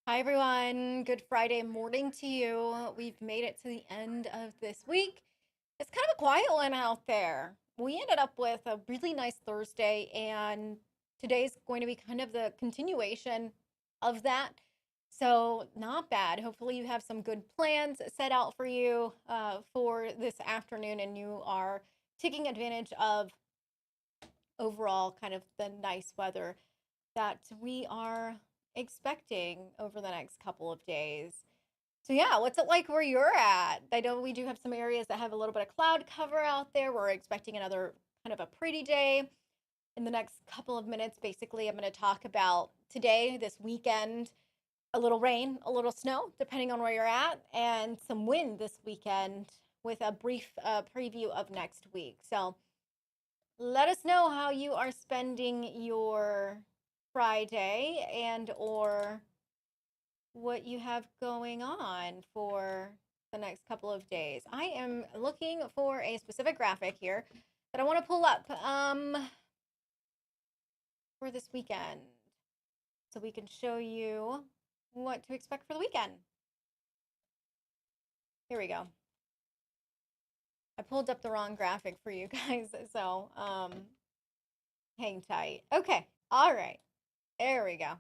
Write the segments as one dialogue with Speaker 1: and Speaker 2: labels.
Speaker 1: Hi, everyone. Good Friday morning to you. We've made it to the end of this week. It's kind of a quiet one out there. We ended up with a really nice Thursday, and today's going to be kind of the continuation of that. So, not bad. Hopefully, you have some good plans set out for you for this afternoon, and you are taking advantage of overall kind of the nice weather that we are expecting over the next couple of days. So yeah, what's it like where you're at? I know we do have some areas that have a little bit of cloud cover out there. We're expecting another kind of a pretty day in the next couple of minutes. Basically, I'm going to talk about today, this weekend, a little rain, a little snow, depending on where you're at, and some wind this weekend with a brief preview of next week. So let us know how you are spending your Friday and or what you have going on for the next couple of days. I am looking for a specific graphic here that I want to pull up for this weekend so we can show you what to expect for the weekend. Here we go. I pulled up the wrong graphic for you guys, so hang tight. Okay. All right. There we go.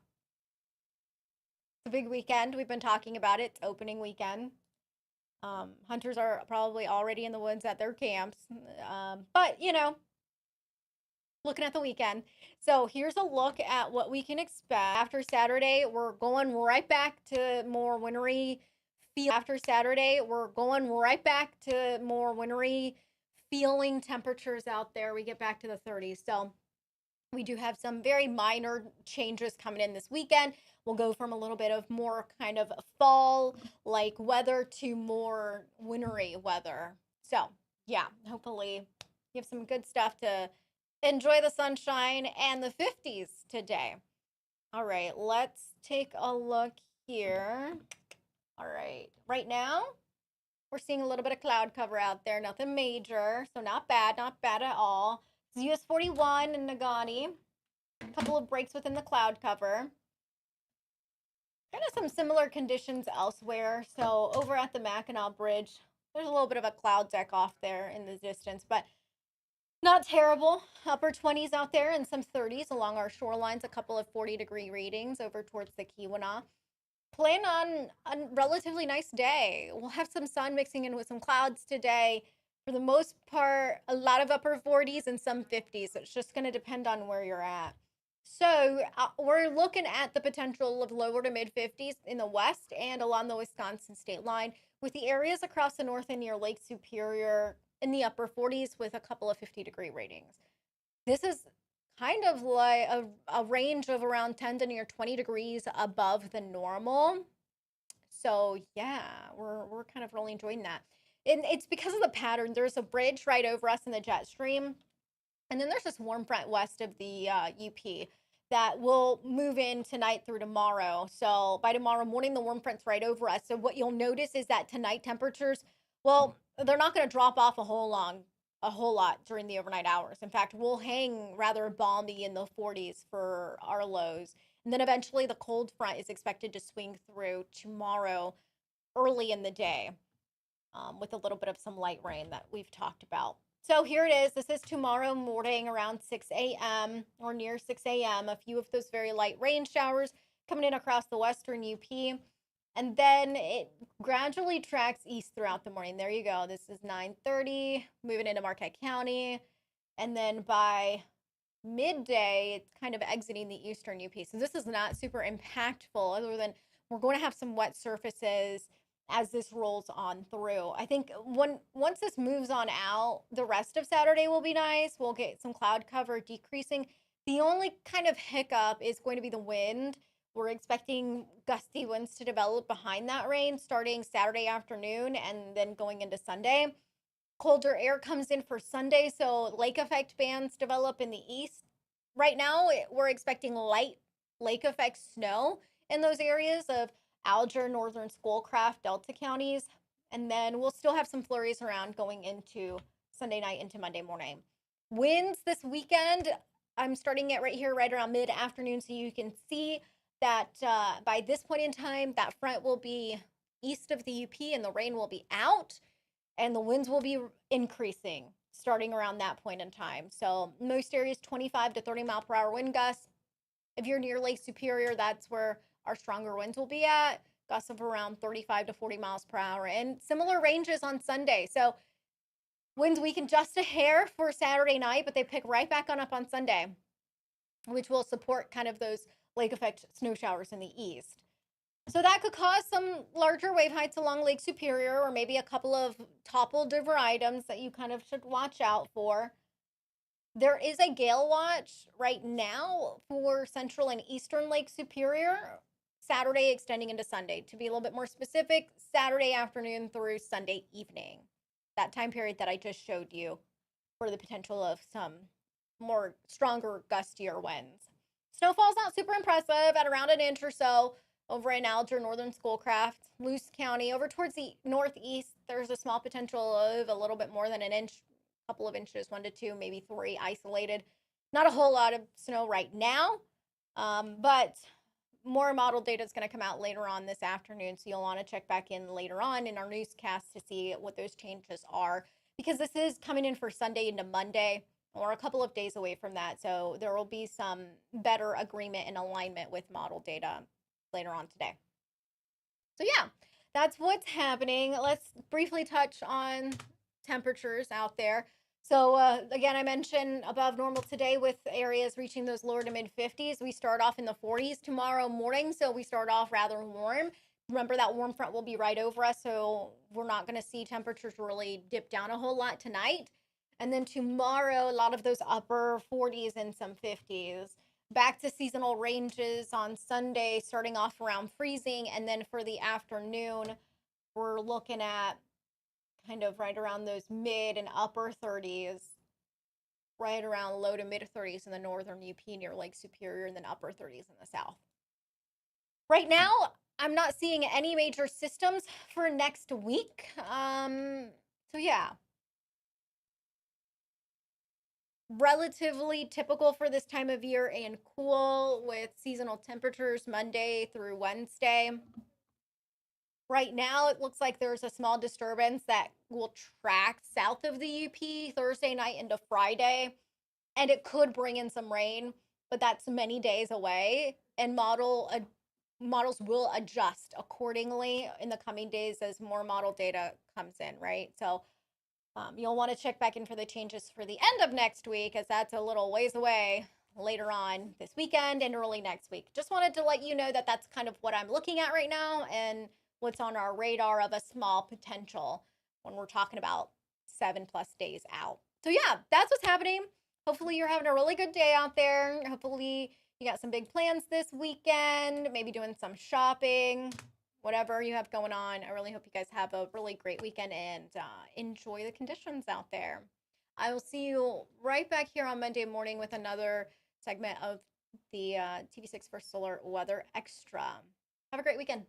Speaker 1: It's a big weekend. We've been talking about it. It's opening weekend. Hunters are probably already in the woods at their camps. But, looking at the weekend. So here's a look at what we can expect. After Saturday, we're going right back to more wintry feel. After Saturday, we're going right back to more wintry feeling temperatures out there. We get back to the 30s. So we do have some very minor changes coming in this weekend. We'll go from a little bit of more kind of fall like weather to more wintry weather. So, yeah, hopefully you have some good stuff to enjoy the sunshine and the 50s today. All right, let's take a look here. All right, right now we're seeing a little bit of cloud cover out there, nothing major, so not bad at all. It's US 41 in Nagani. A couple of breaks within the cloud cover. Kind of some similar conditions elsewhere. So over at the Mackinac Bridge, there's a little bit of a cloud deck off there in the distance, but not terrible. Upper 20s out there and some 30s along our shorelines, a couple of 40-degree readings over towards the Keweenaw. Plan on a relatively nice day. We'll have some sun mixing in with some clouds today. For the most part, a lot of upper 40s and some 50s. It's just going to depend on where you're at. So we're looking at the potential of lower to mid 50s in the west and along the Wisconsin state line, with the areas across the north and near Lake Superior in the upper 40s with a couple of 50-degree ratings. This is kind of like a range of around 10 to near 20 degrees above the normal. So yeah, we're kind of really enjoying that. And it's because of the pattern. There's a bridge right over us in the jet stream. And then there's this warm front west of the UP that will move in tonight through tomorrow. So by tomorrow morning, the warm front's right over us. So what you'll notice is that tonight temperatures, well, they're not going to drop off a whole lot during the overnight hours. In fact, we'll hang rather balmy in the 40s for our lows. And then eventually the cold front is expected to swing through tomorrow early in the day with a little bit of some light rain that we've talked about. So here it is. This is tomorrow morning around 6 a.m. or near 6 a.m. A few of those very light rain showers coming in across the western UP. And then it gradually tracks east throughout the morning. There you go. This is 9:30, moving into Marquette County. And then by midday, it's kind of exiting the eastern UP. So this is not super impactful, other than we're going to have some wet surfaces as this rolls on through. I think once this moves on out, the rest of Saturday will be nice. We'll get some cloud cover decreasing. The only kind of hiccup is going to be the wind. We're expecting gusty winds to develop behind that rain starting Saturday afternoon and then going into Sunday. Colder air comes in for Sunday, so lake effect bands develop in the east. Right now, we're expecting light lake effect snow in those areas of Alger, Northern Schoolcraft, Delta counties. And then we'll still have some flurries around going into Sunday night into Monday morning. Winds this weekend, I'm starting it right here, right around mid afternoon, so you can see that by this point in time, that front will be east of the UP and the rain will be out and the winds will be increasing starting around that point in time. So most areas 25 to 30 mile per hour wind gusts. If you're near Lake Superior, that's where our stronger winds will be at. Gusts of around 35 to 40 miles per hour and similar ranges on Sunday. So winds weaken just a hair for Saturday night, but they pick right back up on Sunday, which will support kind of those lake effect snow showers in the east. So that could cause some larger wave heights along Lake Superior, or maybe a couple of toppled over items that you kind of should watch out for. There is a gale watch right now for central and eastern Lake Superior, Saturday extending into Sunday. To be a little bit more specific, Saturday afternoon through Sunday evening. That time period that I just showed you for the potential of some more stronger, gustier winds. Snowfall's not super impressive at around an inch or so over in Alger, Northern Schoolcraft, Luce County. Over towards the northeast, there's a small potential of a little bit more than an inch, a couple of inches, 1 to 2, maybe 3 isolated. Not a whole lot of snow right now, but more model data is going to come out later on this afternoon. So you'll want to check back in later on in our newscast to see what those changes are, because this is coming in for Sunday into Monday. Or a couple of days away from that. So there will be some better agreement and alignment with model data later on today. So yeah, that's what's happening. Let's briefly touch on temperatures out there. So again, I mentioned above normal today with areas reaching those lower to mid 50s. We start off in the 40s tomorrow morning. So we start off rather warm. Remember that warm front will be right over us. So we're not going to see temperatures really dip down a whole lot tonight. And then tomorrow, a lot of those upper 40s and some 50s. Back to seasonal ranges on Sunday, starting off around freezing. And then for the afternoon, we're looking at kind of right around those mid and upper 30s, right around low to mid 30s in the northern UP near Lake Superior, and then upper 30s in the south. Right now, I'm not seeing any major systems for next week. So yeah, relatively typical for this time of year and cool with seasonal temperatures Monday through Wednesday. Right now, it looks like there's a small disturbance that will track south of the UP Thursday night into Friday, and it could bring in some rain, but that's many days away, and models will adjust accordingly in the coming days as more model data comes in, right? So you'll want to check back in for the changes for the end of next week, as that's a little ways away later on this weekend and early next week. Just wanted to let you know that that's kind of what I'm looking at right now and what's on our radar of a small potential when we're talking about 7+ days out. So yeah, that's what's happening. Hopefully you're having a really good day out there. Hopefully you got some big plans this weekend, maybe doing some shopping, whatever you have going on. I really hope you guys have a really great weekend and enjoy the conditions out there. I will see you right back here on Monday morning with another segment of the TV6 First Solar Weather Extra. Have a great weekend.